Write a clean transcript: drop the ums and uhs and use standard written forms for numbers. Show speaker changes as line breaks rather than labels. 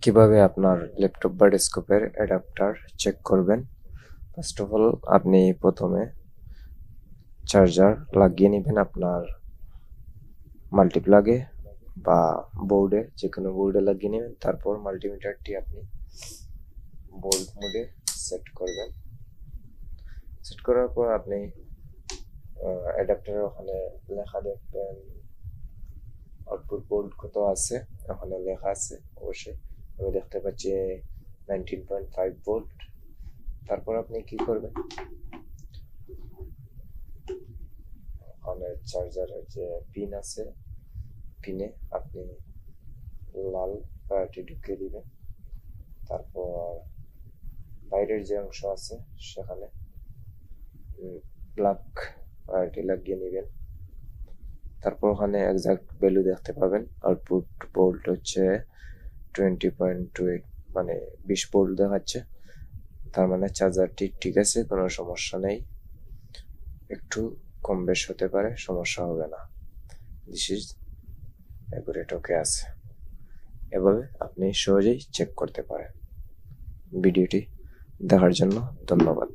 কিভাবে আপনার ল্যাপটপ বা ডেস্কটপের অ্যাডাপ্টার চেক করবেন। ফার্স্ট অফ অল আপনি প্রথমে চার্জার লাগিয়ে নেবেন আপনার মাল্টিপ্লাগে বা বোর্ডে, যে কোনো বোর্ডে লাগিয়ে নেবেন। তারপর মাল্টিমিটারটি আপনি বোর্ড মোডে সেট করবেন। সেট করার পর আপনি অ্যাডাপ্টারের ওখানে লেখা দেখবেন, আউটপুট ভোল্ট কত আছে, ওখানে লেখা আছে অবশ্যই। আমি দেখতে পাচ্ছি 19.5 ভোল্ট। তারপর আপনি কি করবেন, ওখানে চার্জারের যে পিন আছে, পিনে আপনি লাল ওয়্যারটি ঢুকিয়ে দিবেন। তারপর বাইরের যে অংশ আছে সেখানে ব্ল্যাক ওয়্যারটি লাগিয়ে নেবেন। তারপর ওখানে এক্সাক্ট ভ্যালু দেখতে পাবেন। আউটপুট ভোল্ট হচ্ছে 20.28, মানে 20 ভোল্ট দেখাচ্ছে। তার মানে চার্জারটি ঠিক আছে, কোনো সমস্যা নেই। একটু কম বেশ হতে পারে, সমস্যা হবে না। দিস ইজ অ্যাকুরেট, ওকে আছে। এভাবে আপনি সহজেই চেক করতে পারেন। ভিডিওটি দেখার জন্য ধন্যবাদ।